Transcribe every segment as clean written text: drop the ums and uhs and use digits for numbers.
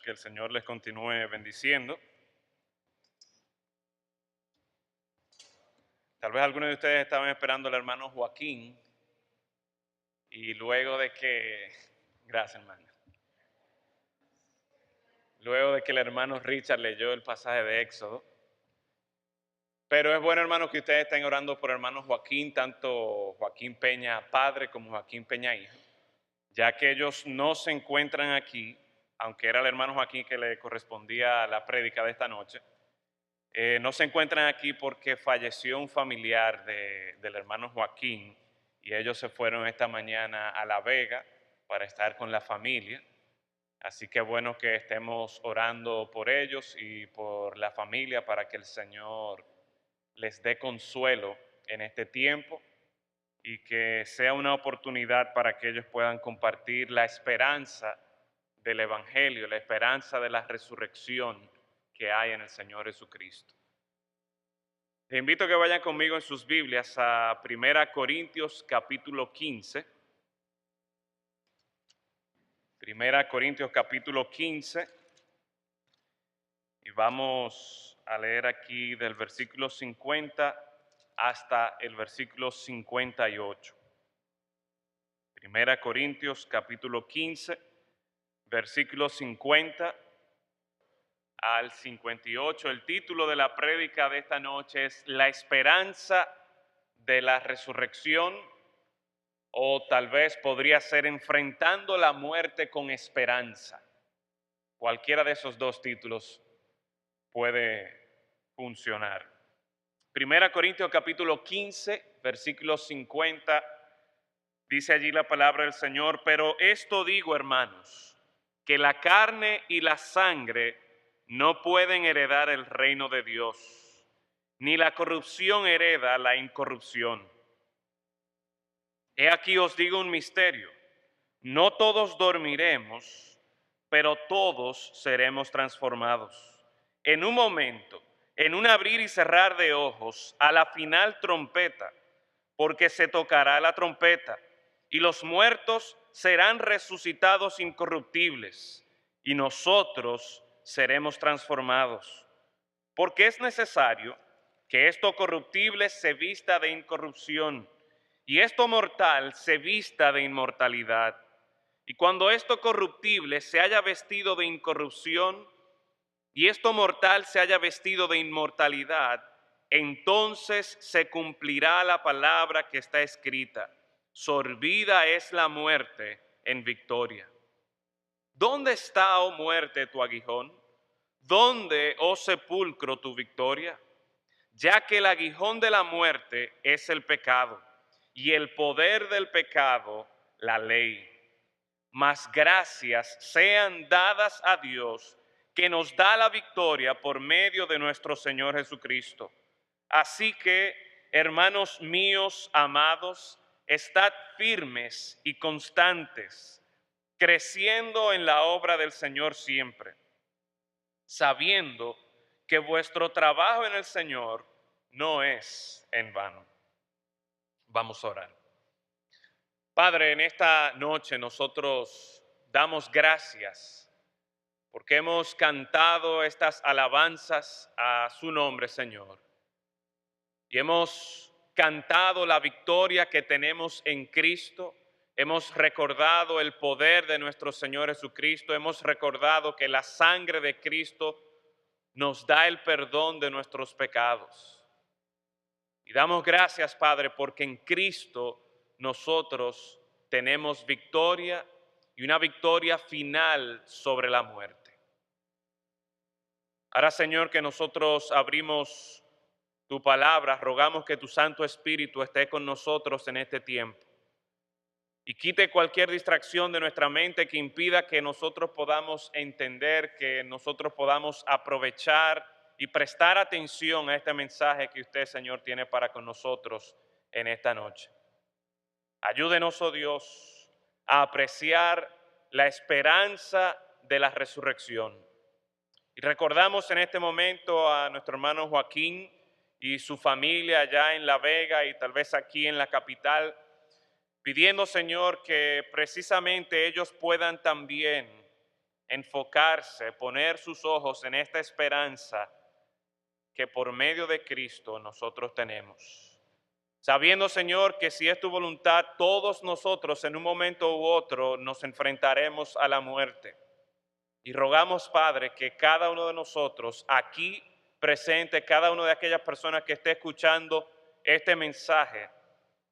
Que el Señor les continúe bendiciendo. Tal vez algunos de ustedes estaban esperando al hermano Joaquín y gracias hermano, luego de que el hermano Richard leyó el pasaje de Éxodo. Pero es bueno, hermano, que ustedes estén orando por hermano Joaquín, tanto Joaquín Peña padre como Joaquín Peña hijo, ya que ellos no se encuentran aquí, aunque era el hermano Joaquín que le correspondía la prédica de esta noche. No se encuentran aquí porque falleció un familiar del hermano Joaquín y ellos se fueron esta mañana a La Vega para estar con la familia. Así que bueno que estemos orando por ellos y por la familia para que el Señor les dé consuelo en este tiempo y que sea una oportunidad para que ellos puedan compartir la esperanza del Evangelio, la esperanza de la resurrección que hay en el Señor Jesucristo. Les invito a que vayan conmigo en sus Biblias a 1 Corintios capítulo 15. 1 Corintios capítulo 15. Y vamos a leer aquí del versículo 50 hasta el versículo 58. 1 Corintios capítulo 15, versículo 50 al 58. El título de la prédica de esta noche es La esperanza de la resurrección, o tal vez podría ser Enfrentando la muerte con esperanza. Cualquiera de esos dos títulos puede funcionar. 1 Corintios capítulo 15, versículo 50, dice allí la palabra del Señor: pero esto digo, hermanos, que la carne y la sangre no pueden heredar el reino de Dios, ni la corrupción hereda la incorrupción. He aquí os digo un misterio: no todos dormiremos, pero todos seremos transformados. En un momento, en un abrir y cerrar de ojos, a la final trompeta, porque se tocará la trompeta, y los muertos serán resucitados incorruptibles, y nosotros seremos transformados. Porque es necesario que esto corruptible se vista de incorrupción, y esto mortal se vista de inmortalidad. Y cuando esto corruptible se haya vestido de incorrupción, y esto mortal se haya vestido de inmortalidad, entonces se cumplirá la palabra que está escrita: sorbida es la muerte en victoria. ¿Dónde está, oh muerte, tu aguijón? ¿Dónde, oh sepulcro, tu victoria? Ya que el aguijón de la muerte es el pecado, y el poder del pecado la ley. Mas gracias sean dadas a Dios, que nos da la victoria por medio de nuestro Señor Jesucristo. Así que, hermanos míos amados, estad firmes y constantes, creciendo en la obra del Señor siempre, sabiendo que vuestro trabajo en el Señor no es en vano. Vamos a orar. Padre, en esta noche nosotros damos gracias porque hemos cantado estas alabanzas a su nombre, Señor. Y hemos cantado la victoria que tenemos en Cristo. Hemos recordado el poder de nuestro Señor Jesucristo. Hemos recordado que la sangre de Cristo nos da el perdón de nuestros pecados. Y damos gracias, Padre, porque en Cristo nosotros tenemos victoria y una victoria final sobre la muerte. Ahora, Señor, que nosotros abrimos tu palabra, rogamos que tu Santo Espíritu esté con nosotros en este tiempo y quite cualquier distracción de nuestra mente que impida que nosotros podamos entender, que nosotros podamos aprovechar y prestar atención a este mensaje que usted, Señor, tiene para con nosotros en esta noche. Ayúdenos, oh Dios, a apreciar la esperanza de la resurrección. Y recordamos en este momento a nuestro hermano Joaquín y su familia allá en La Vega y tal vez aquí en la capital, pidiendo, Señor, que precisamente ellos puedan también enfocarse, poner sus ojos en esta esperanza que por medio de Cristo nosotros tenemos. Sabiendo, Señor, que si es tu voluntad, todos nosotros en un momento u otro nos enfrentaremos a la muerte. Y rogamos, Padre, que cada uno de nosotros aquí presente, cada una de aquellas personas que esté escuchando este mensaje,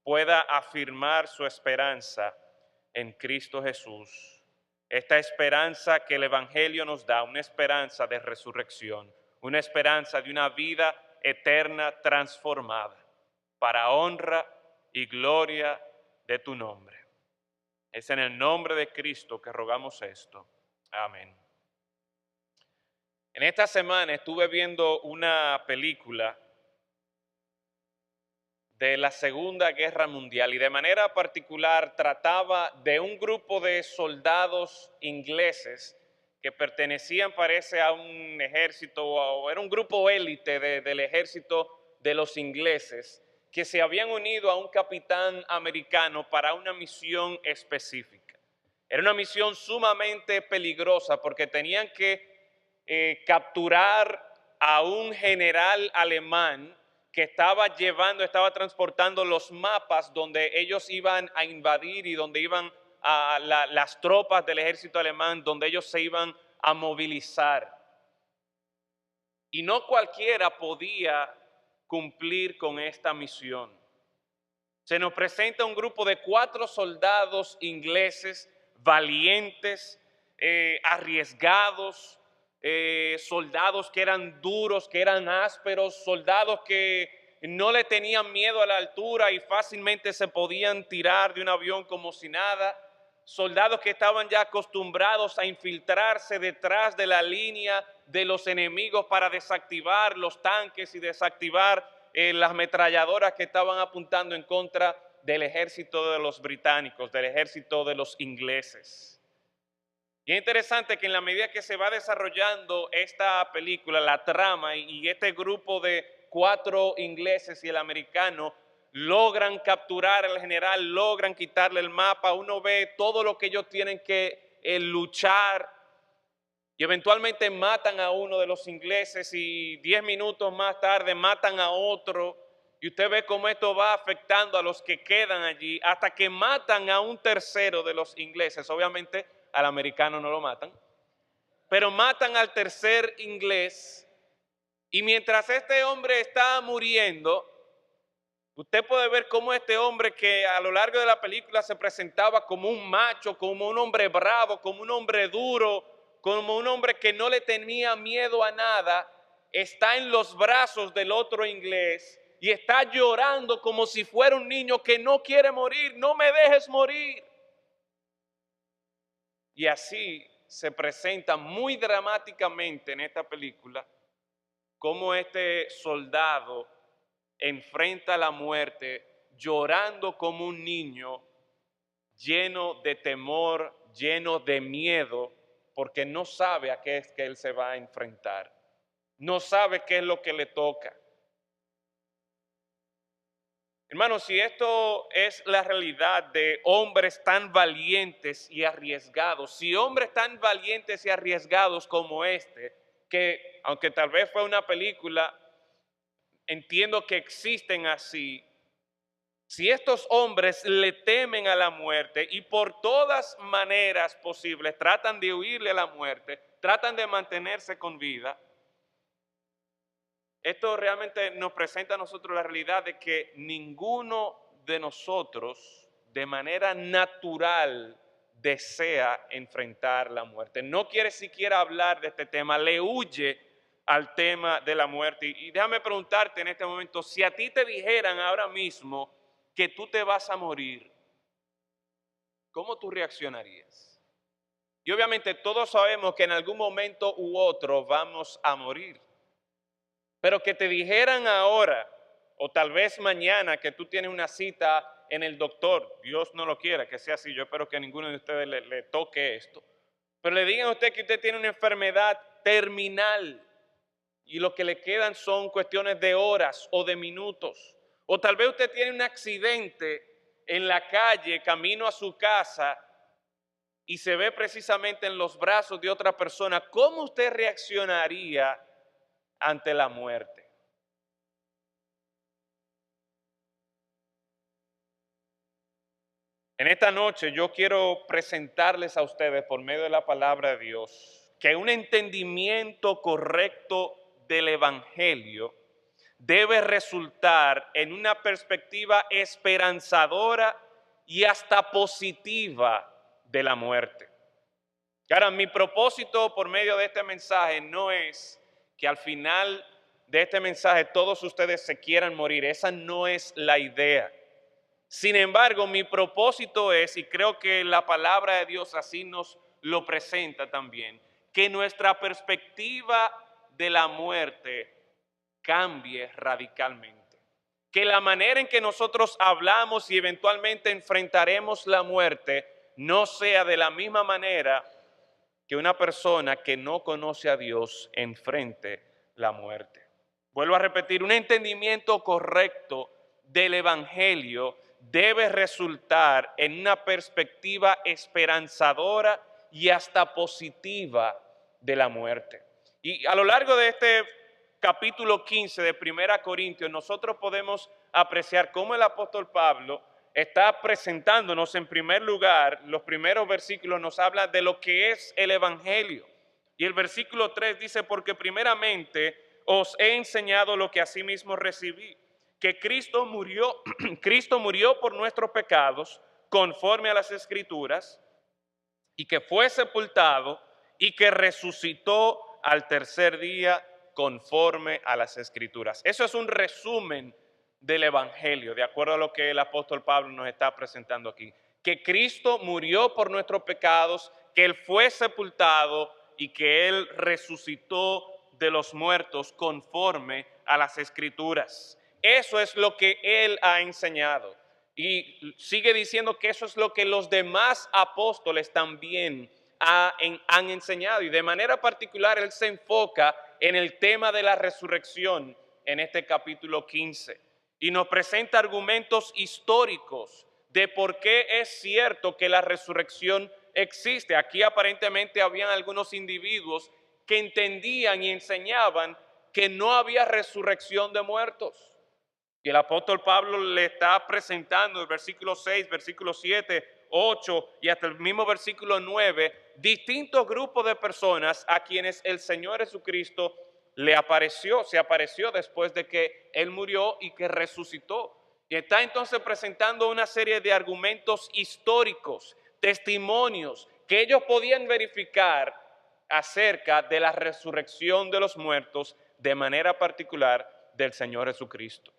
pueda afirmar su esperanza en Cristo Jesús. Esta esperanza que el Evangelio nos da, una esperanza de resurrección, una esperanza de una vida eterna transformada, para honra y gloria de tu nombre. Es en el nombre de Cristo que rogamos esto. Amén. En esta semana estuve viendo una película de la Segunda Guerra Mundial y de manera particular trataba de un grupo de soldados ingleses que pertenecían, parece, a un ejército, o era un grupo élite del ejército de los ingleses, que se habían unido a un capitán americano para una misión específica. Era una misión sumamente peligrosa porque tenían que capturar a un general alemán que estaba transportando los mapas donde ellos iban a invadir y donde iban las tropas del ejército alemán, donde ellos se iban a movilizar. Y no cualquiera podía cumplir con esta misión. Se nos presenta un grupo de 4 soldados ingleses valientes, arriesgados, soldados que eran duros, que eran ásperos, soldados que no le tenían miedo a la altura y fácilmente se podían tirar de un avión como si nada, soldados que estaban ya acostumbrados a infiltrarse detrás de la línea de los enemigos para desactivar los tanques y desactivar las ametralladoras que estaban apuntando en contra del ejército de los británicos, del ejército de los ingleses. Y es interesante que en la medida que se va desarrollando esta película, la trama, y este grupo de 4 ingleses y el americano logran capturar al general, logran quitarle el mapa, uno ve todo lo que ellos tienen que luchar y eventualmente matan a uno de los ingleses y 10 minutos más tarde matan a otro. Y usted ve cómo esto va afectando a los que quedan allí hasta que matan a un tercero de los ingleses. Obviamente al americano no lo matan, pero matan al tercer inglés. Y mientras este hombre está muriendo, usted puede ver cómo este hombre, que a lo largo de la película se presentaba como un macho, como un hombre bravo, como un hombre duro, como un hombre que no le tenía miedo a nada, está en los brazos del otro inglés y está llorando como si fuera un niño que no quiere morir. No me dejes morir. Y así se presenta muy dramáticamente en esta película cómo este soldado enfrenta la muerte llorando como un niño, lleno de temor, lleno de miedo, porque no sabe a qué es que él se va a enfrentar, no sabe qué es lo que le toca. Hermanos, si esto es la realidad de hombres tan valientes y arriesgados, si hombres tan valientes y arriesgados como este, que aunque tal vez fue una película, entiendo que existen así, si estos hombres le temen a la muerte y por todas maneras posibles tratan de huirle a la muerte, tratan de mantenerse con vida, esto realmente nos presenta a nosotros la realidad de que ninguno de nosotros de manera natural desea enfrentar la muerte. No quiere siquiera hablar de este tema, le huye al tema de la muerte. Y déjame preguntarte en este momento, si a ti te dijeran ahora mismo que tú te vas a morir, ¿cómo tú reaccionarías? Y obviamente todos sabemos que en algún momento u otro vamos a morir. Pero que te dijeran ahora, o tal vez mañana, que tú tienes una cita en el doctor, Dios no lo quiera que sea así, yo espero que a ninguno de ustedes le toque esto, pero le digan a usted que usted tiene una enfermedad terminal y lo que le quedan son cuestiones de horas o de minutos, o tal vez usted tiene un accidente en la calle, camino a su casa, y se ve precisamente en los brazos de otra persona, ¿cómo usted reaccionaría ante la muerte? En esta noche yo quiero presentarles a ustedes por medio de la palabra de Dios que un entendimiento correcto del Evangelio debe resultar en una perspectiva esperanzadora y hasta positiva de la muerte. Ahora, mi propósito por medio de este mensaje no es que al final de este mensaje todos ustedes se quieran morir. Esa no es la idea. Sin embargo, mi propósito es, y creo que la palabra de Dios así nos lo presenta también, que nuestra perspectiva de la muerte cambie radicalmente. Que la manera en que nosotros hablamos y eventualmente enfrentaremos la muerte no sea de la misma manera que una persona que no conoce a Dios enfrente la muerte. Vuelvo a repetir, un entendimiento correcto del Evangelio debe resultar en una perspectiva esperanzadora y hasta positiva de la muerte. Y a lo largo de este capítulo 15 de Primera Corintios, nosotros podemos apreciar cómo el apóstol Pablo está presentándonos en primer lugar. Los primeros versículos nos hablan de lo que es el Evangelio. Y el versículo 3 dice, porque primeramente os he enseñado lo que asimismo recibí, que Cristo murió, Cristo murió por nuestros pecados conforme a las Escrituras, y que fue sepultado y que resucitó al tercer día conforme a las Escrituras. Eso es un resumen del Evangelio, de acuerdo a lo que el apóstol Pablo nos está presentando aquí. Que Cristo murió por nuestros pecados, que Él fue sepultado y que Él resucitó de los muertos conforme a las Escrituras. Eso es lo que Él ha enseñado. Y sigue diciendo que eso es lo que los demás apóstoles también han enseñado. Y de manera particular Él se enfoca en el tema de la resurrección en este capítulo 15. Y nos presenta argumentos históricos de por qué es cierto que la resurrección existe. Aquí aparentemente habían algunos individuos que entendían y enseñaban que no había resurrección de muertos. Y el apóstol Pablo le está presentando el versículo 6, versículo 7, 8 y hasta el mismo versículo 9, distintos grupos de personas a quienes el Señor Jesucristo se apareció después de que Él murió y que resucitó. Y está entonces presentando una serie de argumentos históricos, testimonios que ellos podían verificar acerca de la resurrección de los muertos, de manera particular del Señor Jesucristo.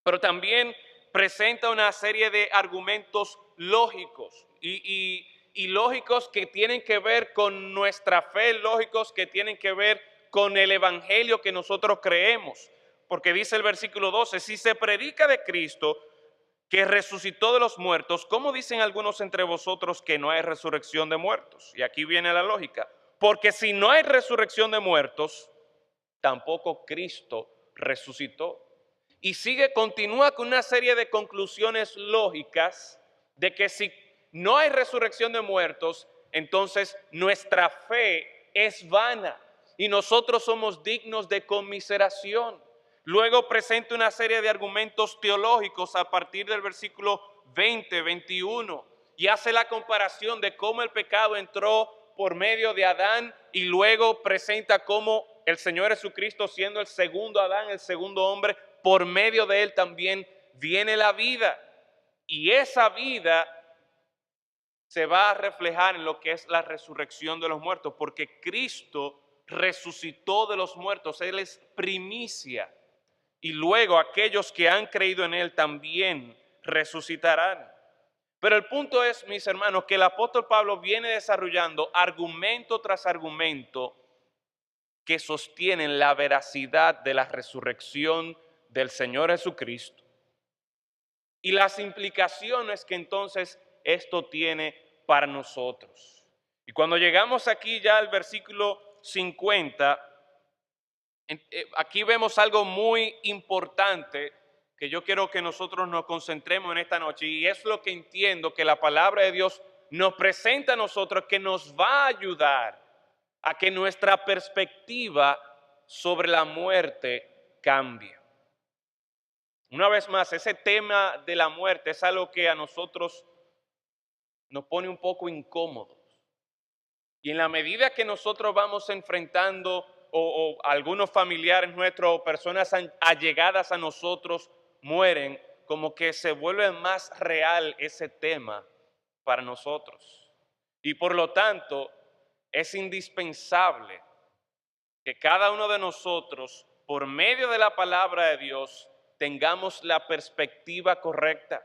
Pero también presenta una serie de argumentos lógicos y lógicos que tienen que ver con nuestra fe, lógicos que tienen que ver con el Evangelio que nosotros creemos. Porque dice el versículo 12, si se predica de Cristo que resucitó de los muertos, ¿cómo dicen algunos entre vosotros que no hay resurrección de muertos? Y aquí viene la lógica. Porque si no hay resurrección de muertos, tampoco Cristo resucitó. Y continúa con una serie de conclusiones lógicas de que si no hay resurrección de muertos, entonces nuestra fe es vana y nosotros somos dignos de conmiseración. Luego presenta una serie de argumentos teológicos a partir del versículo 20, 21 y hace la comparación de cómo el pecado entró por medio de Adán y luego presenta cómo el Señor Jesucristo, siendo el segundo Adán, el segundo hombre, por medio de él también viene la vida. Y esa vida se va a reflejar en lo que es la resurrección de los muertos, porque Cristo resucitó de los muertos. Él es primicia. Y luego aquellos que han creído en él también resucitarán. Pero el punto es, mis hermanos, que el apóstol Pablo viene desarrollando argumento tras argumento que sostienen la veracidad de la resurrección del Señor Jesucristo y las implicaciones que entonces esto tiene para nosotros. Y cuando llegamos aquí ya al versículo 50, aquí vemos algo muy importante que yo quiero que nosotros nos concentremos en esta noche, y es lo que entiendo que la palabra de Dios nos presenta a nosotros que nos va a ayudar a que nuestra perspectiva sobre la muerte cambie. Una vez más, ese tema de la muerte es algo que a nosotros nos pone un poco incómodos. Y en la medida que nosotros vamos enfrentando o algunos familiares nuestros o personas allegadas a nosotros mueren, como que se vuelve más real ese tema para nosotros. Y por lo tanto, es indispensable que cada uno de nosotros, por medio de la palabra de Dios, tengamos la perspectiva correcta.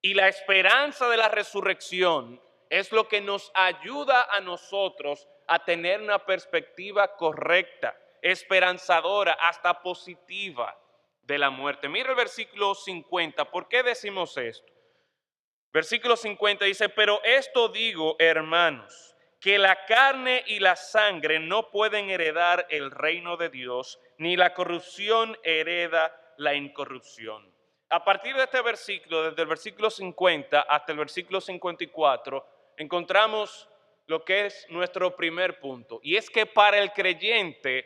Y la esperanza de la resurrección es lo que nos ayuda a nosotros a tener una perspectiva correcta, esperanzadora, hasta positiva de la muerte. Mira el versículo 50. ¿Por qué decimos esto? Versículo 50 dice, pero esto digo, hermanos, que la carne y la sangre no pueden heredar el reino de Dios, ni la corrupción hereda la incorrupción. A partir de este versículo, desde el versículo 50 hasta el versículo 54, encontramos lo que es nuestro primer punto. Y es que para el creyente,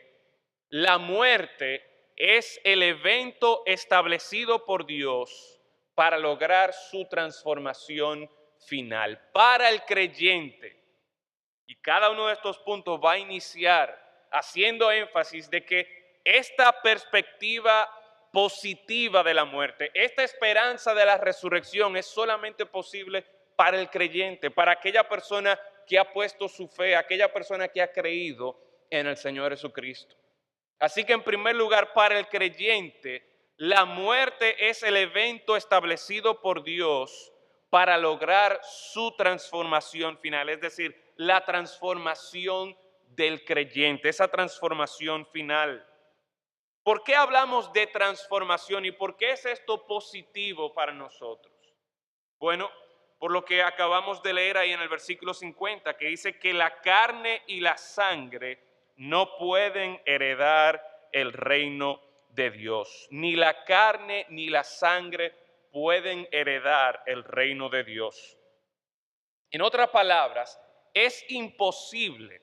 la muerte es el evento establecido por Dios para lograr su transformación final. Para el creyente. Y cada uno de estos puntos va a iniciar haciendo énfasis de que esta perspectiva positiva de la muerte, esta esperanza de la resurrección es solamente posible para el creyente, para aquella persona que ha puesto su fe, aquella persona que ha creído en el Señor Jesucristo. Así que en primer lugar, para el creyente, la muerte es el evento establecido por Dios para lograr su transformación final, es decir, la transformación del creyente, esa transformación final. ¿Por qué hablamos de transformación y por qué es esto positivo para nosotros? Bueno, por lo que acabamos de leer ahí en el versículo 50, que dice que la carne y la sangre no pueden heredar el reino de Dios. Ni la carne ni la sangre pueden heredar el reino de Dios. En otras palabras, es imposible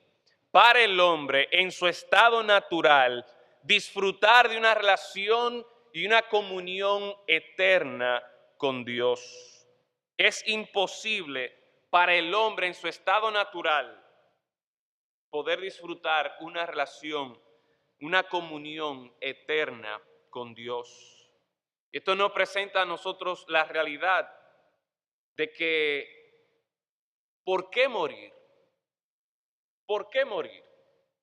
para el hombre en su estado natural disfrutar de una relación y una comunión eterna con Dios. Es imposible para el hombre en su estado natural poder disfrutar una relación, una comunión eterna con Dios. Esto nos presenta a nosotros la realidad de que ¿por qué morir? ¿Por qué morir?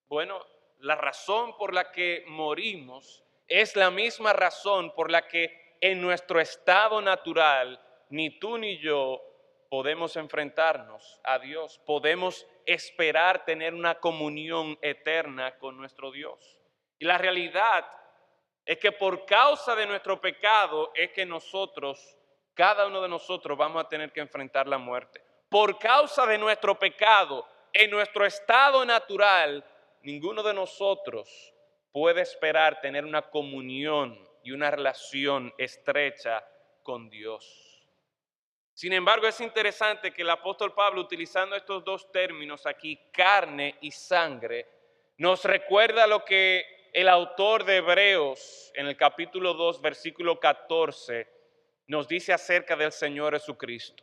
Bueno, la razón por la que morimos es la misma razón por la que en nuestro estado natural ni tú ni yo podemos enfrentarnos a Dios, podemos esperar tener una comunión eterna con nuestro Dios. Y la realidad es que por causa de nuestro pecado es que nosotros, cada uno de nosotros, vamos a tener que enfrentar la muerte. Por causa de nuestro pecado, en nuestro estado natural, ninguno de nosotros puede esperar tener una comunión y una relación estrecha con Dios. Sin embargo, es interesante que el apóstol Pablo, utilizando estos dos términos aquí, carne y sangre, nos recuerda lo que el autor de Hebreos, en el capítulo 2, versículo 14, nos dice acerca del Señor Jesucristo.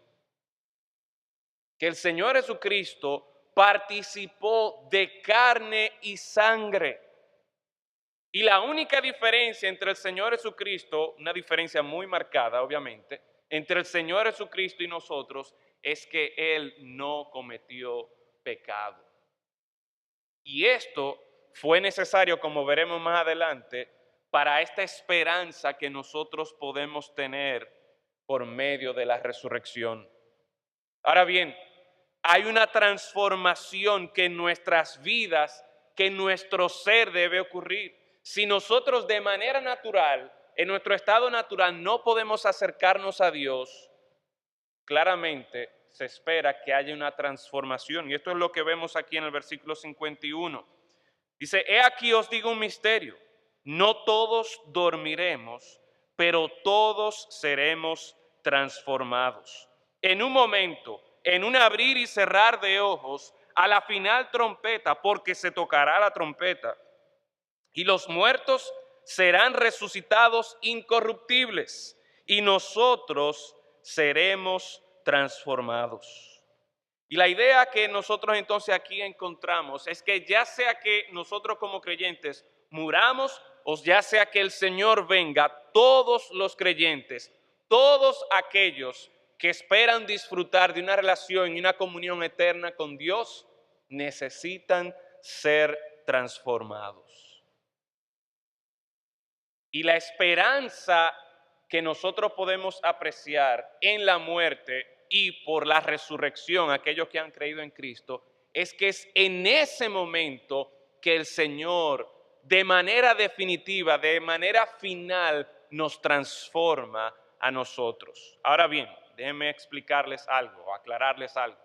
Que el Señor Jesucristo participó de carne y sangre. Y la única diferencia entre el Señor Jesucristo, una diferencia muy marcada obviamente, entre el Señor Jesucristo y nosotros, es que Él no cometió pecado. Y esto fue necesario, como veremos más adelante, para esta esperanza que nosotros podemos tener por medio de la resurrección. Ahora bien, hay una transformación que en nuestras vidas, que en nuestro ser debe ocurrir. Si nosotros de manera natural, en nuestro estado natural, no podemos acercarnos a Dios, claramente se espera que haya una transformación. Y esto es lo que vemos aquí en el versículo 51. Dice, he aquí os digo un misterio, no todos dormiremos, pero todos seremos transformados. En un momento, en un abrir y cerrar de ojos, a la final trompeta, porque se tocará la trompeta, y los muertos serán resucitados incorruptibles, y nosotros seremos transformados. Y la idea que nosotros entonces aquí encontramos es que ya sea que nosotros como creyentes muramos o ya sea que el Señor venga, todos los creyentes, todos aquellos que esperan disfrutar de una relación y una comunión eterna con Dios, necesitan ser transformados. Y la esperanza que nosotros podemos apreciar en la muerte y por la resurrección, aquellos que han creído en Cristo, es que es en ese momento que el Señor, de manera definitiva, de manera final, nos transforma a nosotros. Ahora bien, déjenme explicarles algo, aclararles algo.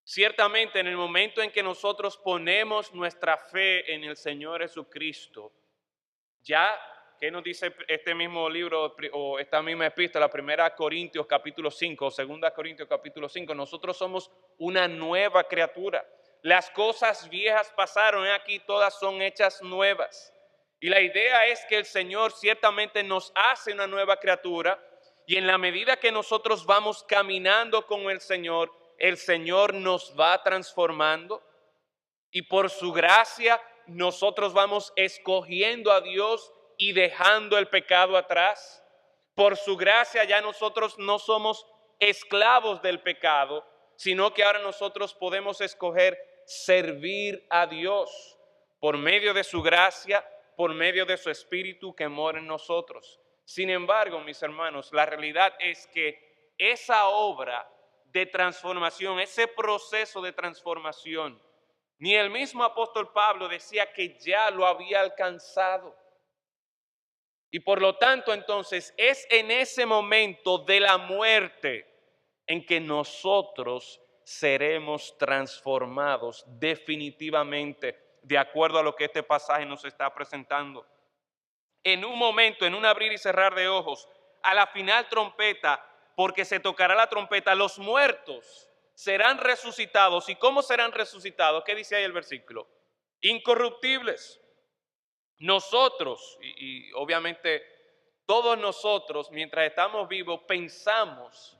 Ciertamente, en el momento en que nosotros ponemos nuestra fe en el Señor Jesucristo, ya, ¿qué nos dice este mismo libro o esta misma epístola, 1 Corintios capítulo 5 o 2 Corintios capítulo 5? Nosotros somos una nueva criatura. Las cosas viejas pasaron, aquí todas son hechas nuevas. Y la idea es que el Señor ciertamente nos hace una nueva criatura y en la medida que nosotros vamos caminando con el Señor nos va transformando. Y por su gracia nosotros vamos escogiendo a Dios y dejando el pecado atrás. Por su gracia ya nosotros no somos esclavos del pecado, sino que ahora nosotros podemos escoger servir a Dios por medio de su gracia, por medio de su Espíritu que mora en nosotros. Sin embargo, mis hermanos, la realidad es que esa obra de transformación, ese proceso de transformación, ni el mismo apóstol Pablo decía que ya lo había alcanzado. Y por lo tanto, entonces, es en ese momento de la muerte en que nosotros seremos transformados definitivamente, de acuerdo a lo que este pasaje nos está presentando. En un momento, en un abrir y cerrar de ojos, a la final trompeta, porque se tocará la trompeta, los muertos serán resucitados. ¿Y cómo serán resucitados? ¿Qué dice ahí el versículo? Incorruptibles. Nosotros, y obviamente todos nosotros, mientras estamos vivos, pensamos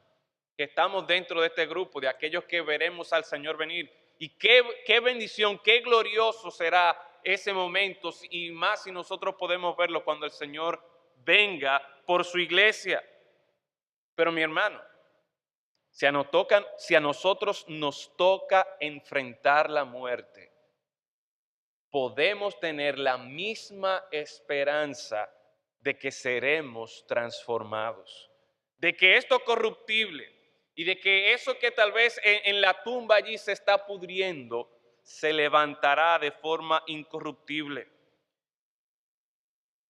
que estamos dentro de este grupo, de aquellos que veremos al Señor venir. Y qué bendición, qué glorioso será ese momento, y más si nosotros podemos verlo cuando el Señor venga por su iglesia. Pero mi hermano, si a nosotros nos toca enfrentar la muerte, podemos tener la misma esperanza de que seremos transformados, de que esto corruptible y de que eso que tal vez en la tumba allí se está pudriendo, se levantará de forma incorruptible.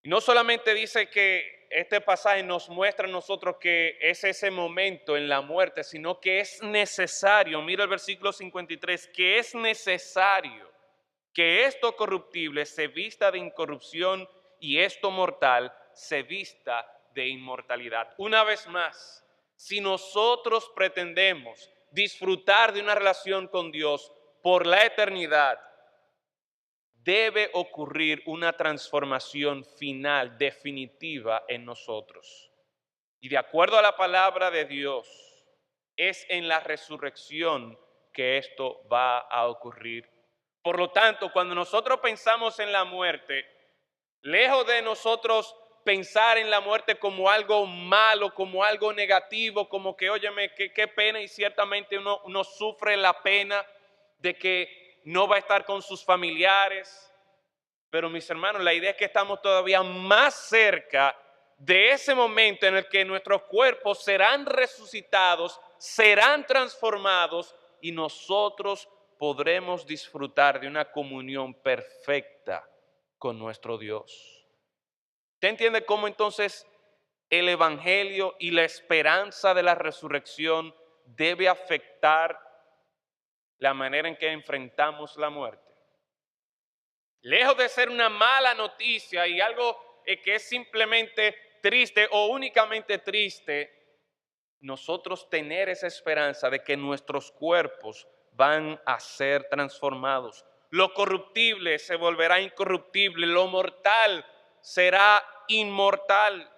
Y no solamente dice que este pasaje nos muestra a nosotros que es ese momento en la muerte, sino que es necesario, mira el versículo 53, que es necesario que esto corruptible se vista de incorrupción y esto mortal se vista de inmortalidad. Una vez más, si nosotros pretendemos disfrutar de una relación con Dios por la eternidad, debe ocurrir una transformación final, definitiva en nosotros. Y de acuerdo a la palabra de Dios, es en la resurrección que esto va a ocurrir. Por lo tanto, cuando nosotros pensamos en la muerte, lejos de nosotros pensar en la muerte como algo malo, como algo negativo, como que, óyeme, qué pena, y ciertamente uno sufre la pena de que no va a estar con sus familiares. Pero mis hermanos, la idea es que estamos todavía más cerca de ese momento en el que nuestros cuerpos serán resucitados, serán transformados y nosotros podremos disfrutar de una comunión perfecta con nuestro Dios. ¿Usted entiende cómo entonces el Evangelio y la esperanza de la resurrección debe afectar la manera en que enfrentamos la muerte? Lejos de ser una mala noticia y algo que es simplemente triste o únicamente triste, nosotros tener esa esperanza de que nuestros cuerpos van a ser transformados. Lo corruptible se volverá incorruptible, lo mortal será inmortal.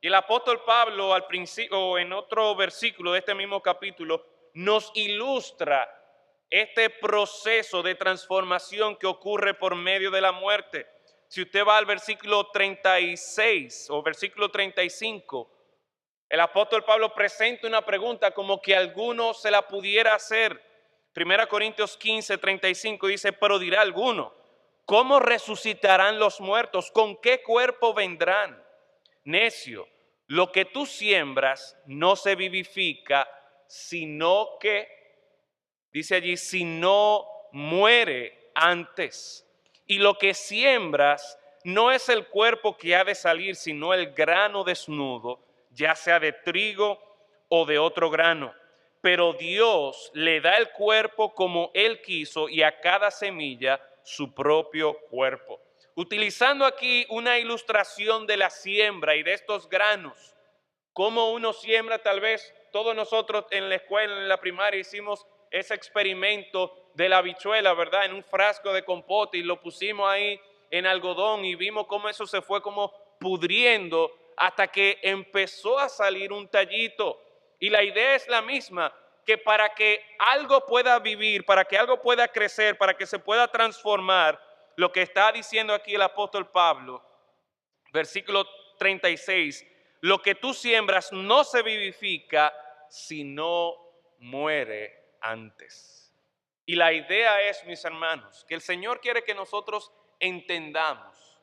Y el apóstol Pablo al principio, o en otro versículo de este mismo capítulo, nos ilustra este proceso de transformación que ocurre por medio de la muerte. Si usted va al versículo 36 o versículo 35, el apóstol Pablo presenta una pregunta como que alguno se la pudiera hacer. 1 Corintios 15:35 dice, pero dirá alguno, ¿cómo resucitarán los muertos? ¿Con qué cuerpo vendrán? Necio, lo que tú siembras no se vivifica, sino que, dice allí, si no muere antes. Y lo que siembras no es el cuerpo que ha de salir, sino el grano desnudo, ya sea de trigo o de otro grano. Pero Dios le da el cuerpo como Él quiso y a cada semilla su propio cuerpo. Utilizando aquí una ilustración de la siembra y de estos granos, cómo uno siembra, tal vez todos nosotros en la escuela, en la primaria, hicimos ese experimento de la habichuela, ¿verdad? En un frasco de compota y lo pusimos ahí en algodón y vimos cómo eso se fue como pudriendo hasta que empezó a salir un tallito. Y la idea es la misma, que para que algo pueda vivir, para que algo pueda crecer, para que se pueda transformar, lo que está diciendo aquí el apóstol Pablo, versículo 36, lo que tú siembras no se vivifica si no muere antes. Y la idea es, mis hermanos, que el Señor quiere que nosotros entendamos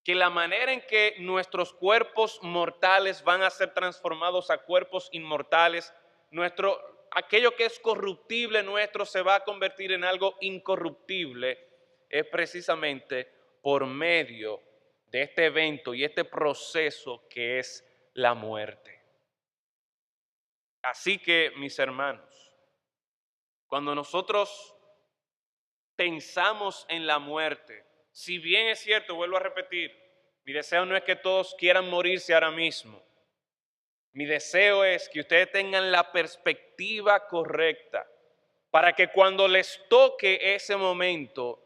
que la manera en que nuestros cuerpos mortales van a ser transformados a cuerpos inmortales, aquello que es corruptible nuestro se va a convertir en algo incorruptible, es precisamente por medio de este evento y este proceso que es la muerte. Así que, mis hermanos, cuando nosotros pensamos en la muerte, si bien es cierto, vuelvo a repetir, mi deseo no es que todos quieran morirse ahora mismo. Mi deseo es que ustedes tengan la perspectiva correcta para que cuando les toque ese momento,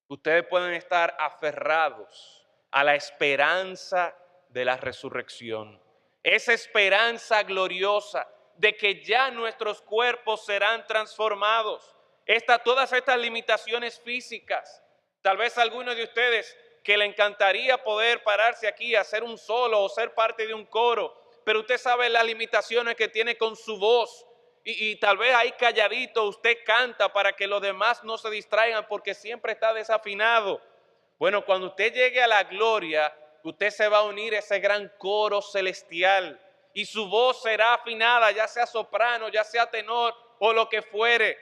ustedes puedan estar aferrados a la esperanza de la resurrección. Esa esperanza gloriosa de que ya nuestros cuerpos serán transformados. Todas estas limitaciones físicas, tal vez algunos de ustedes que le encantaría poder pararse aquí, hacer un solo o ser parte de un coro, pero usted sabe las limitaciones que tiene con su voz y tal vez ahí calladito usted canta para que los demás no se distraigan porque siempre está desafinado. Bueno, cuando usted llegue a la gloria, usted se va a unir a ese gran coro celestial y su voz será afinada, ya sea soprano, ya sea tenor o lo que fuere.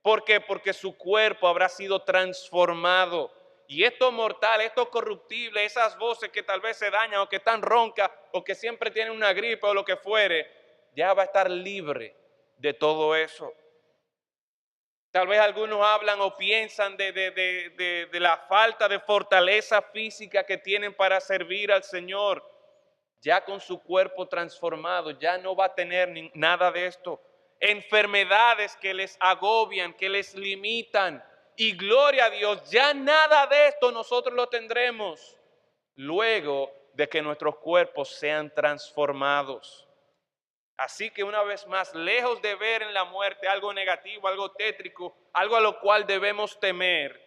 ¿Por qué? Porque su cuerpo habrá sido transformado. Y esto mortal, esto corruptible, esas voces que tal vez se dañan o que están roncas o que siempre tienen una gripe o lo que fuere, ya va a estar libre de todo eso. Tal vez algunos hablan o piensan de la falta de fortaleza física que tienen para servir al Señor. Ya con su cuerpo transformado, ya no va a tener nada de esto. Enfermedades que les agobian, que les limitan. Y gloria a Dios, ya nada de esto nosotros lo tendremos luego de que nuestros cuerpos sean transformados. Así que una vez más, lejos de ver en la muerte algo negativo, algo tétrico, algo a lo cual debemos temer,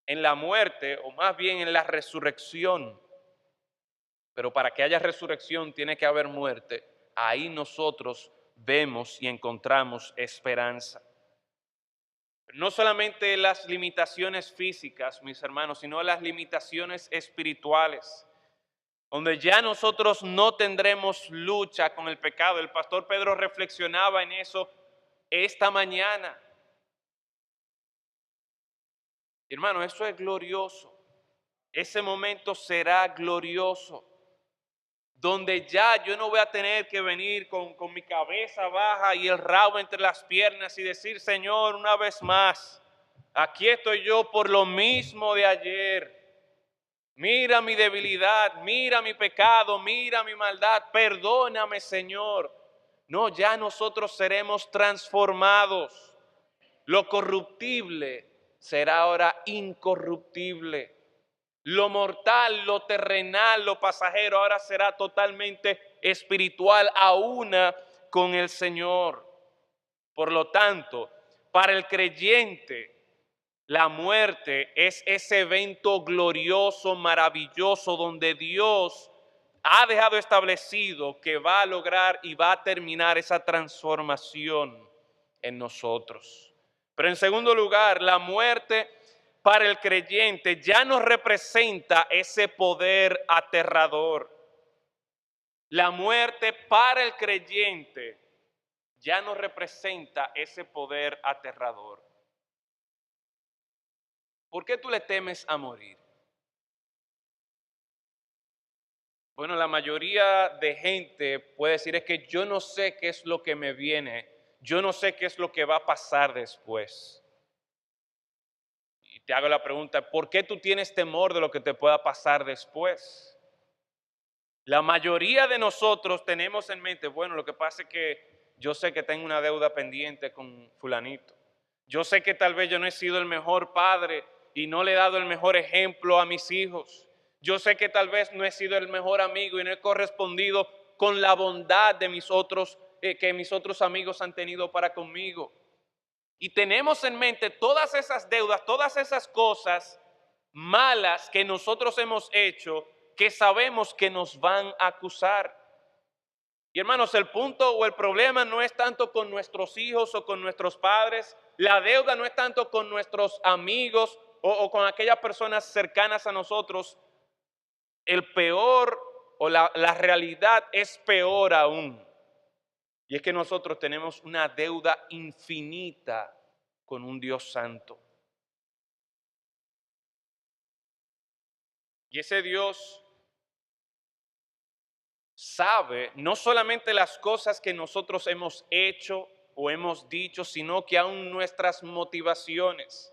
en la muerte, o más bien en la resurrección, pero para que haya resurrección tiene que haber muerte, ahí nosotros vemos y encontramos esperanza. No solamente las limitaciones físicas, mis hermanos, sino las limitaciones espirituales, donde ya nosotros no tendremos lucha con el pecado. El pastor Pedro reflexionaba en eso esta mañana. Hermano, eso es glorioso. Ese momento será glorioso, donde ya yo no voy a tener que venir con mi cabeza baja y el rabo entre las piernas y decir, Señor, una vez más, aquí estoy yo por lo mismo de ayer. Mira mi debilidad, mira mi pecado, mira mi maldad, perdóname, Señor. No, ya nosotros seremos transformados. Lo corruptible será ahora incorruptible. Lo mortal, lo terrenal, lo pasajero ahora será totalmente espiritual, a una con el Señor. Por lo tanto, para el creyente, la muerte es ese evento glorioso, maravilloso, donde Dios ha dejado establecido que va a lograr y va a terminar esa transformación en nosotros. Pero en segundo lugar, la muerte para el creyente ya no representa ese poder aterrador. La muerte para el creyente ya no representa ese poder aterrador. ¿Por qué tú le temes a morir? Bueno, la mayoría de gente puede decir es que yo no sé qué es lo que me viene, yo no sé qué es lo que va a pasar después. Y te hago la pregunta, ¿por qué tú tienes temor de lo que te pueda pasar después? La mayoría de nosotros tenemos en mente, bueno, lo que pasa es que yo sé que tengo una deuda pendiente con fulanito. Yo sé que tal vez yo no he sido el mejor padre y no le he dado el mejor ejemplo a mis hijos. Yo sé que tal vez no he sido el mejor amigo y no he correspondido con la bondad de que mis otros amigos han tenido para conmigo. Y tenemos en mente todas esas deudas, todas esas cosas malas que nosotros hemos hecho, que sabemos que nos van a acusar. Y hermanos, el punto o el problema no es tanto con nuestros hijos o con nuestros padres, la deuda no es tanto con nuestros amigos o con aquellas personas cercanas a nosotros. El peor o la realidad es peor aún. Y es que nosotros tenemos una deuda infinita con un Dios santo. Y ese Dios sabe no solamente las cosas que nosotros hemos hecho o hemos dicho, sino que aún nuestras motivaciones.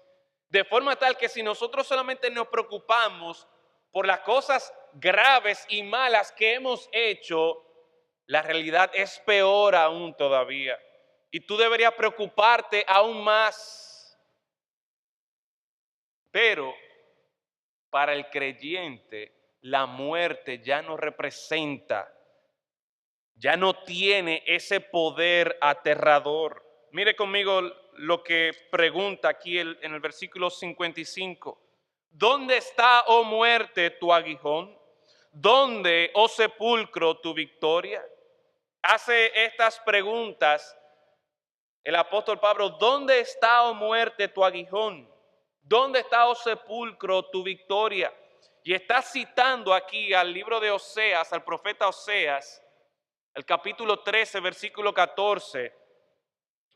De forma tal que si nosotros solamente nos preocupamos por las cosas graves y malas que hemos hecho, la realidad es peor aún todavía. Y tú deberías preocuparte aún más. Pero para el creyente, la muerte ya no representa, ya no tiene ese poder aterrador. Mire conmigo lo que pregunta aquí en el versículo 55. ¿Dónde está, oh muerte, tu aguijón? ¿Dónde, oh sepulcro, tu victoria? Hace estas preguntas el apóstol Pablo. ¿Dónde está, oh muerte, tu aguijón? ¿Dónde está, oh sepulcro, tu victoria? Y está citando aquí al libro de Oseas, al profeta Oseas, el capítulo 13, versículo 14,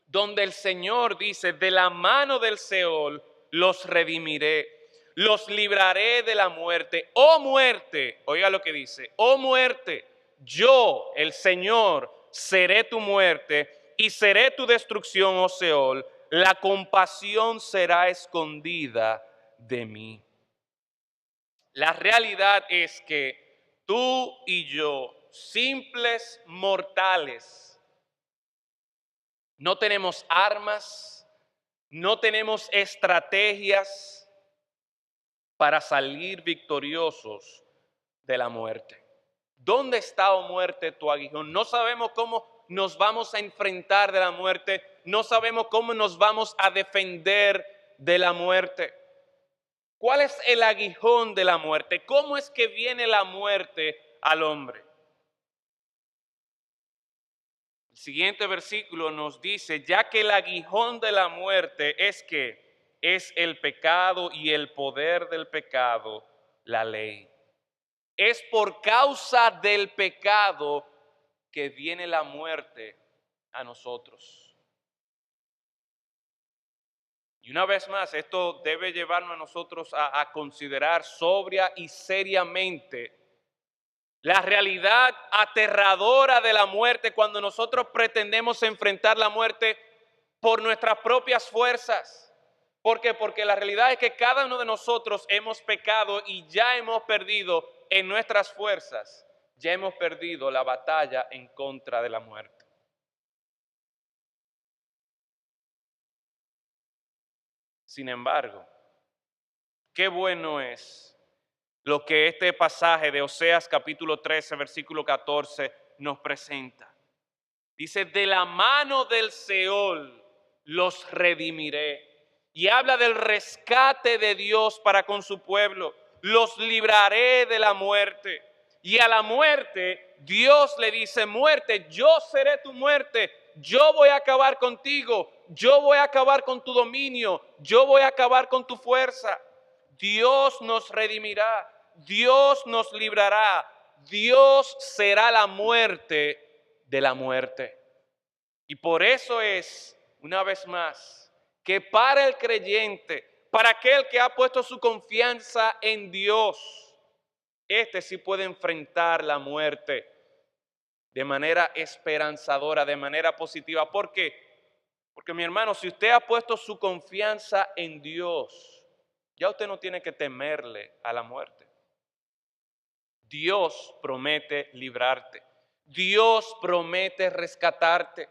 donde el Señor dice, de la mano del Seol los redimiré, los libraré de la muerte. Oh muerte, oiga lo que dice, oh muerte, yo, el Señor, seré tu muerte y seré tu destrucción, oh Seol. La compasión será escondida de mí. La realidad es que tú y yo, simples mortales, no tenemos armas, no tenemos estrategias para salir victoriosos de la muerte. ¿Dónde está, oh muerte, tu aguijón? No sabemos cómo nos vamos a enfrentar de la muerte, no sabemos cómo nos vamos a defender de la muerte. ¿Cuál es el aguijón de la muerte? ¿Cómo es que viene la muerte al hombre? El siguiente versículo nos dice, ya que el aguijón de la muerte es que es el pecado y el poder del pecado, la ley. Es por causa del pecado que viene la muerte a nosotros. Y una vez más, esto debe llevarnos a nosotros a considerar sobria y seriamente la realidad aterradora de la muerte cuando nosotros pretendemos enfrentar la muerte por nuestras propias fuerzas, ¿Por qué? Porque la realidad es que cada uno de nosotros hemos pecado y ya hemos perdido en nuestras fuerzas, ya hemos perdido la batalla en contra de la muerte. Sin embargo, qué bueno es lo que este pasaje de Oseas capítulo 13, versículo 14 nos presenta. Dice, de la mano del Seol los redimiré. Y habla del rescate de Dios para con su pueblo. Los libraré de la muerte. Y a la muerte, Dios le dice, muerte, yo seré tu muerte. Yo voy a acabar contigo. Yo voy a acabar con tu dominio. Yo voy a acabar con tu fuerza. Dios nos redimirá. Dios nos librará. Dios será la muerte de la muerte. Y por eso es, una vez más, que para el creyente, para aquel que ha puesto su confianza en Dios, este sí puede enfrentar la muerte de manera esperanzadora, de manera positiva. ¿Por qué? Porque mi hermano, si usted ha puesto su confianza en Dios, ya usted no tiene que temerle a la muerte. Dios promete librarte. Dios promete rescatarte.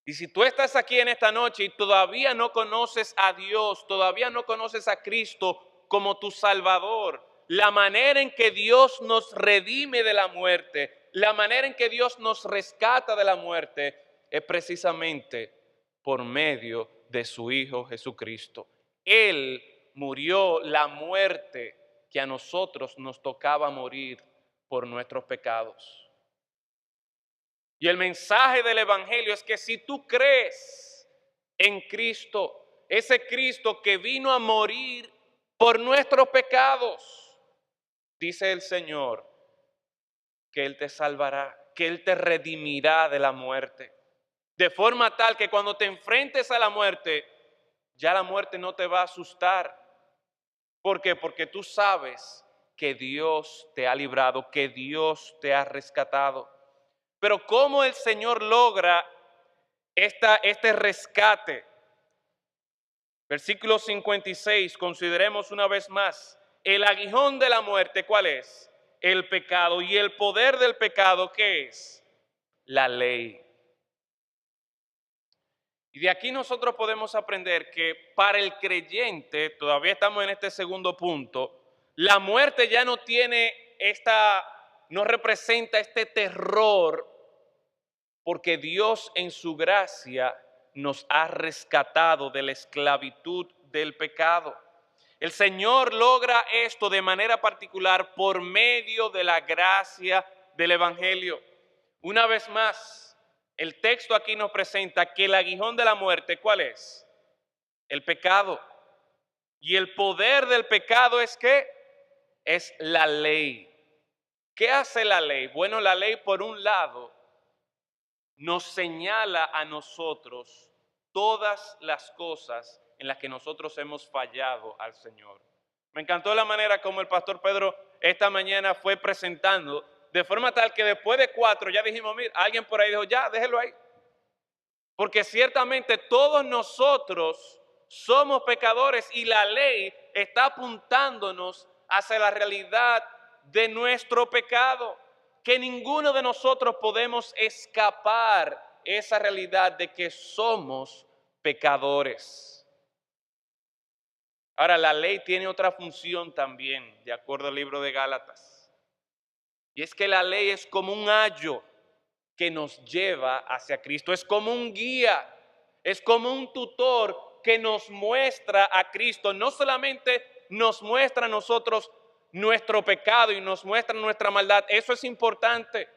Y si tú estás aquí en esta noche y todavía no conoces a Dios, todavía no conoces a Cristo como tu Salvador, la manera en que Dios nos redime de la muerte, la manera en que Dios nos rescata de la muerte, es precisamente por medio de su Hijo Jesucristo. Él murió la muerte que a nosotros nos tocaba morir por nuestros pecados. Y el mensaje del Evangelio es que si tú crees en Cristo, ese Cristo que vino a morir por nuestros pecados, dice el Señor, que Él te salvará, que Él te redimirá de la muerte. De forma tal que cuando te enfrentes a la muerte, ya la muerte no te va a asustar. ¿Por qué? Porque tú sabes que Dios te ha librado, que Dios te ha rescatado. Pero ¿cómo el Señor logra este rescate? Versículo 56, consideremos una vez más. El aguijón de la muerte, ¿cuál es? El pecado. ¿Y el poder del pecado qué es? La ley. Y de aquí nosotros podemos aprender que para el creyente, todavía estamos en este segundo punto, la muerte ya no tiene no representa este terror, porque Dios en su gracia nos ha rescatado de la esclavitud del pecado. El Señor logra esto de manera particular por medio de la gracia del Evangelio. Una vez más, el texto aquí nos presenta que el aguijón de la muerte, ¿cuál es? El pecado. Y el poder del pecado es ¿qué? Es la ley. ¿Qué hace la ley? Bueno, la ley por un lado nos señala a nosotros todas las cosas en las que nosotros hemos fallado al Señor. Me encantó la manera como el pastor Pedro esta mañana fue presentando, de forma tal que después de 4 ya dijimos, mira, alguien por ahí dijo, ya, déjelo ahí. Porque ciertamente todos nosotros somos pecadores y la ley está apuntándonos hacia la realidad de nuestro pecado, que ninguno de nosotros podemos escapar esa realidad de que somos pecadores. Ahora, la ley tiene otra función también, de acuerdo al libro de Gálatas, y es que la ley es como un ayo que nos lleva hacia Cristo, es como un guía, es como un tutor que nos muestra a Cristo. No solamente nos muestra a nosotros nuestro pecado y nos muestra nuestra maldad, eso es importante,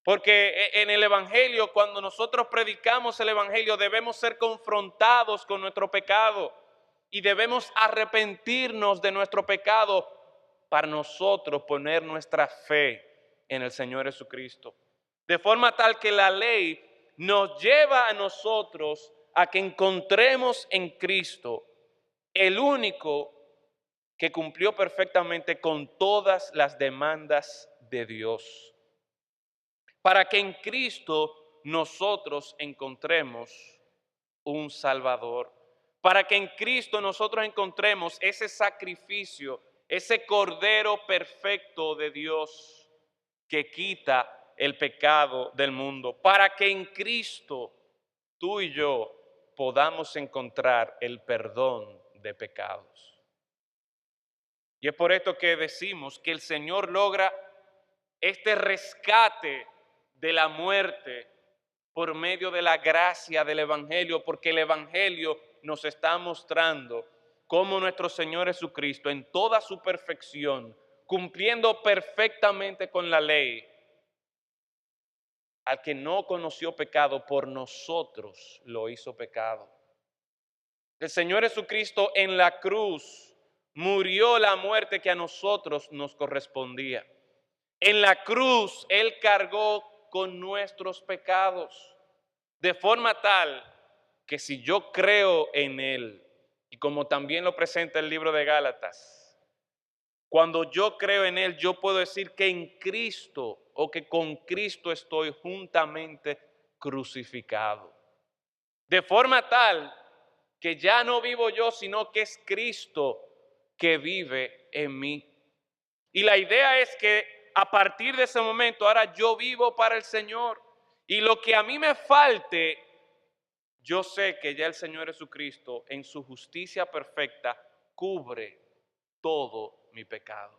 porque en el Evangelio, cuando nosotros predicamos el Evangelio, debemos ser confrontados con nuestro pecado y debemos arrepentirnos de nuestro pecado para nosotros poner nuestra fe en el Señor Jesucristo. De forma tal que la ley nos lleva a nosotros a que encontremos en Cristo el único que cumplió perfectamente con todas las demandas de Dios. Para que en Cristo nosotros encontremos un Salvador. para que en Cristo nosotros encontremos ese sacrificio, ese Cordero perfecto de Dios que quita el pecado del mundo, para que en Cristo tú y yo podamos encontrar el perdón de pecados. Y es por esto que decimos que el Señor logra este rescate de la muerte por medio de la gracia del Evangelio, porque el Evangelio nos está mostrando cómo nuestro Señor Jesucristo, en toda su perfección, cumpliendo perfectamente con la ley, al que no conoció pecado, por nosotros lo hizo pecado. El Señor Jesucristo en la cruz murió la muerte que a nosotros nos correspondía. En la cruz Él cargó con nuestros pecados, de forma tal que si yo creo en Él, y como también lo presenta el libro de Gálatas, cuando yo creo en Él, yo puedo decir que en Cristo o que con Cristo estoy juntamente crucificado. De forma tal que ya no vivo yo, sino que es Cristo que vive en mí. Y la idea es que a partir de ese momento, ahora yo vivo para el Señor. Y lo que a mí me falte, yo sé que ya el Señor Jesucristo, en su justicia perfecta, cubre todo mi pecado.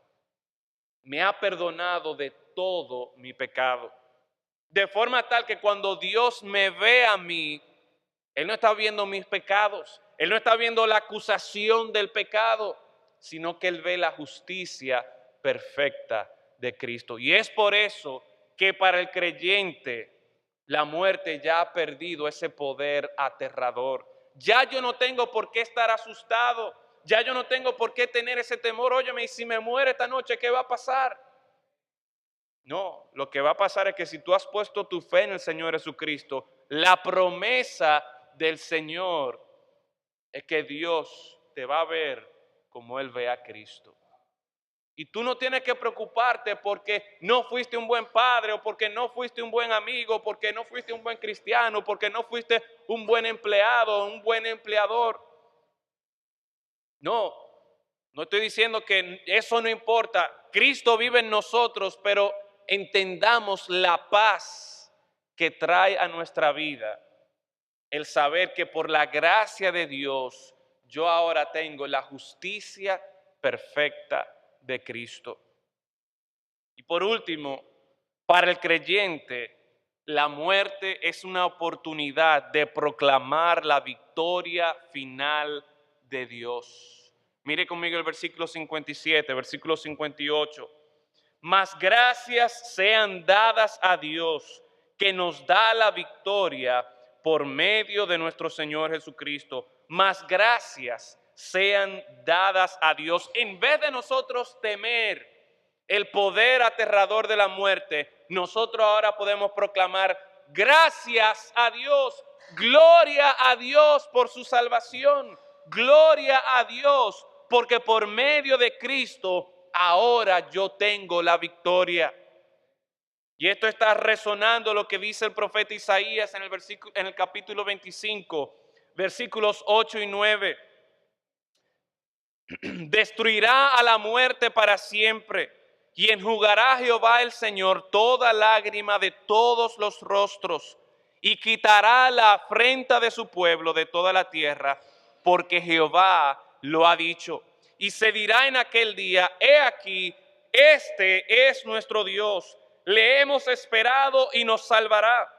Me ha perdonado de todo mi pecado. De forma tal que cuando Dios me ve a mí, Él no está viendo mis pecados, Él no está viendo la acusación del pecado, sino que Él ve la justicia perfecta de Cristo. Y es por eso que para el creyente la muerte ya ha perdido ese poder aterrador. Ya yo no tengo por qué estar asustado, ya yo no tengo por qué tener ese temor. Óyeme, y si me muere esta noche, ¿qué va a pasar? No, lo que va a pasar es que si tú has puesto tu fe en el Señor Jesucristo, la promesa del Señor es que Dios te va a ver como Él ve a Cristo. Y tú no tienes que preocuparte porque no fuiste un buen padre, o porque no fuiste un buen amigo, porque no fuiste un buen cristiano, porque no fuiste un buen empleado, un buen empleador. No, no estoy diciendo que eso no importa. Cristo vive en nosotros, pero entendamos la paz que trae a nuestra vida el saber que por la gracia de Dios yo ahora tengo la justicia perfecta de Cristo. Y por último, para el creyente, la muerte es una oportunidad de proclamar la victoria final de Dios. Mire conmigo el versículo 57, versículo 58. Mas gracias sean dadas a Dios, que nos da la victoria por medio de nuestro Señor Jesucristo. Mas gracias sean dadas a Dios. En vez de nosotros temer el poder aterrador de la muerte, nosotros ahora podemos proclamar gracias a Dios, gloria a Dios por su salvación, gloria a Dios porque por medio de Cristo ahora yo tengo la victoria. Y esto está resonando lo que dice el profeta Isaías en el capítulo 25, versículos 8 y 9. Destruirá a la muerte para siempre, y enjugará Jehová el Señor toda lágrima de todos los rostros, y quitará la afrenta de su pueblo de toda la tierra, porque Jehová lo ha dicho. Y se dirá en aquel día: he aquí, este es nuestro Dios, le hemos esperado y nos salvará.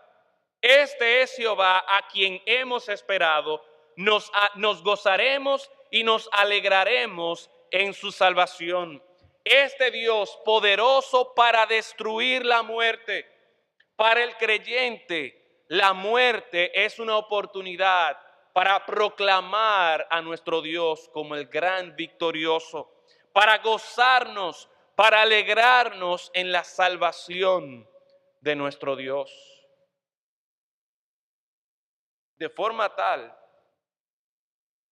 Este es Jehová a quien hemos esperado, nos gozaremos y nos alegraremos en su salvación. Este Dios poderoso para destruir la muerte. Para el creyente, la muerte es una oportunidad para proclamar a nuestro Dios como el gran victorioso, para gozarnos, para alegrarnos en la salvación de nuestro Dios. De forma tal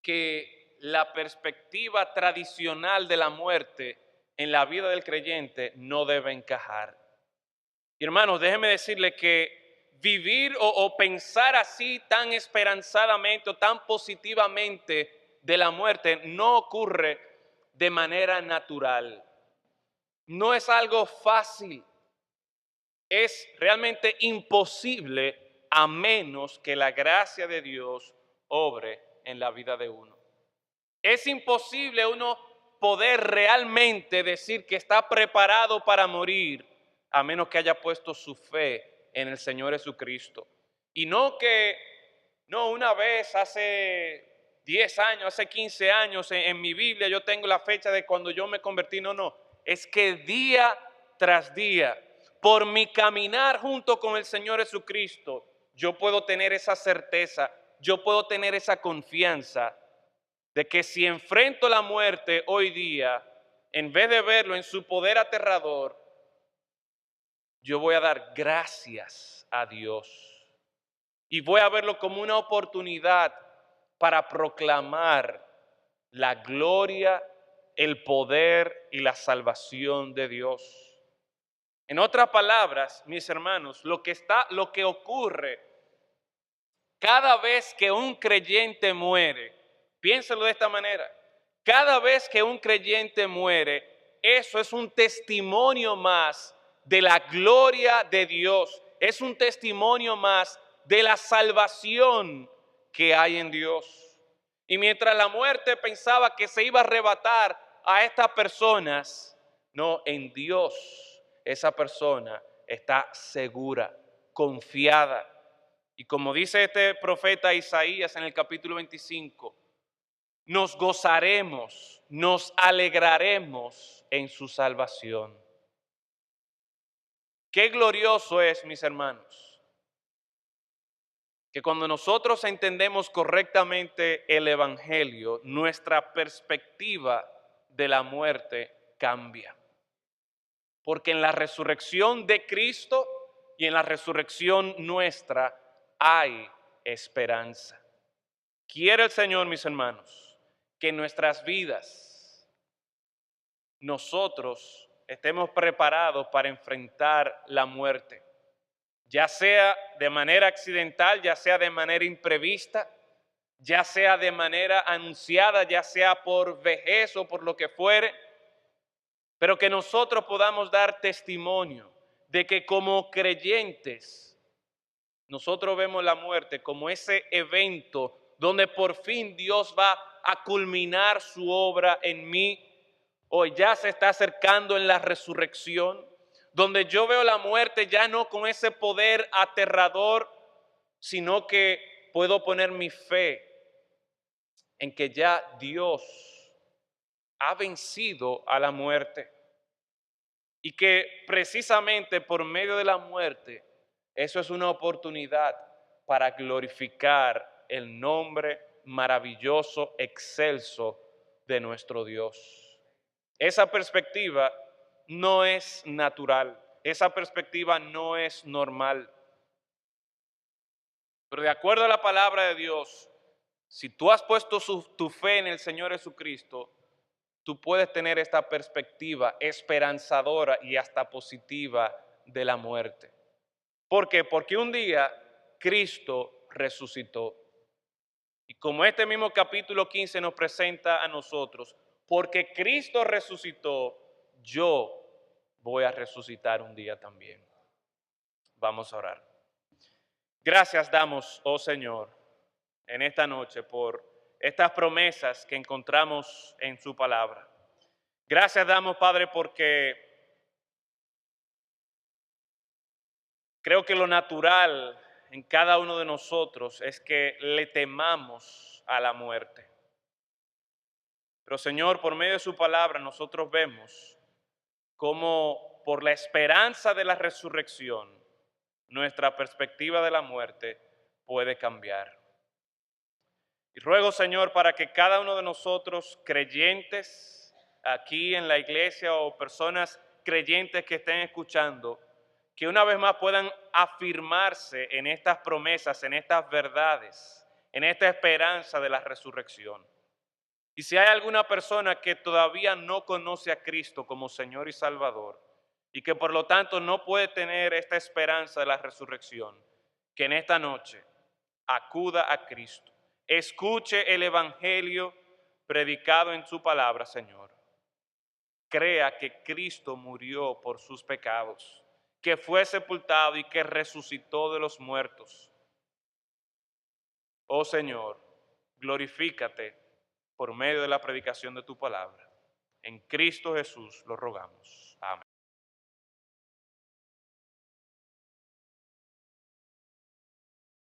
que la perspectiva tradicional de la muerte en la vida del creyente no debe encajar. Y hermanos, déjenme decirle que vivir o pensar así tan esperanzadamente o tan positivamente de la muerte no ocurre de manera natural. No es algo fácil. Es realmente imposible a menos que la gracia de Dios obre en la vida de uno. Es imposible uno poder realmente decir que está preparado para morir a menos que haya puesto su fe en el Señor Jesucristo. Y no una vez hace 10 años, hace 15 años en mi Biblia yo tengo la fecha de cuando yo me convertí. No. Es que día tras día, por mi caminar junto con el Señor Jesucristo, yo puedo tener esa certeza, yo puedo tener esa confianza de que si enfrento la muerte hoy día, en vez de verlo en su poder aterrador, yo voy a dar gracias a Dios y voy a verlo como una oportunidad para proclamar la gloria, el poder y la salvación de Dios. En otras palabras, mis hermanos, lo que ocurre cada vez que un creyente muere, piénselo de esta manera, cada vez que un creyente muere, eso es un testimonio más de la gloria de Dios, es un testimonio más de la salvación que hay en Dios. Y mientras la muerte pensaba que se iba a arrebatar a estas personas, no, en Dios esa persona está segura, confiada. Y como dice este profeta Isaías en el capítulo 25, nos gozaremos, nos alegraremos en su salvación. Qué glorioso es, mis hermanos, que cuando nosotros entendemos correctamente el Evangelio, nuestra perspectiva de la muerte cambia. Porque en la resurrección de Cristo y en la resurrección nuestra hay esperanza. Quiere el Señor, mis hermanos, que en nuestras vidas nosotros estemos preparados para enfrentar la muerte, ya sea de manera accidental, ya sea de manera imprevista, ya sea de manera anunciada, ya sea por vejez o por lo que fuere, pero que nosotros podamos dar testimonio de que como creyentes nosotros vemos la muerte como ese evento donde por fin Dios va a culminar su obra en mí. Hoy ya se está acercando en la resurrección, donde yo veo la muerte ya no con ese poder aterrador, sino que puedo poner mi fe en que ya Dios ha vencido a la muerte y que precisamente por medio de la muerte, eso es una oportunidad para glorificar el nombre maravilloso, excelso de nuestro Dios. Esa perspectiva no es natural, esa perspectiva no es normal. Pero de acuerdo a la palabra de Dios, si tú has puesto tu fe en el Señor Jesucristo, tú puedes tener esta perspectiva esperanzadora y hasta positiva de la muerte. ¿Por qué? Porque un día Cristo resucitó. Y como este mismo capítulo 15 nos presenta a nosotros, porque Cristo resucitó, yo voy a resucitar un día también. Vamos a orar. Gracias damos, oh Señor, en esta noche por estas promesas que encontramos en su palabra. Gracias damos, Padre, porque creo que lo natural en cada uno de nosotros es que le temamos a la muerte. Pero Señor, por medio de su palabra nosotros vemos cómo por la esperanza de la resurrección, nuestra perspectiva de la muerte puede cambiar. Y ruego, Señor, para que cada uno de nosotros, creyentes aquí en la iglesia o personas creyentes que estén escuchando, que una vez más puedan afirmarse en estas promesas, en estas verdades, en esta esperanza de la resurrección. Y si hay alguna persona que todavía no conoce a Cristo como Señor y Salvador y que por lo tanto no puede tener esta esperanza de la resurrección, que en esta noche acuda a Cristo, escuche el Evangelio predicado en su palabra, Señor. Crea que Cristo murió por sus pecados, que fue sepultado y que resucitó de los muertos. Oh Señor, glorifícate por medio de la predicación de tu palabra. En Cristo Jesús lo rogamos.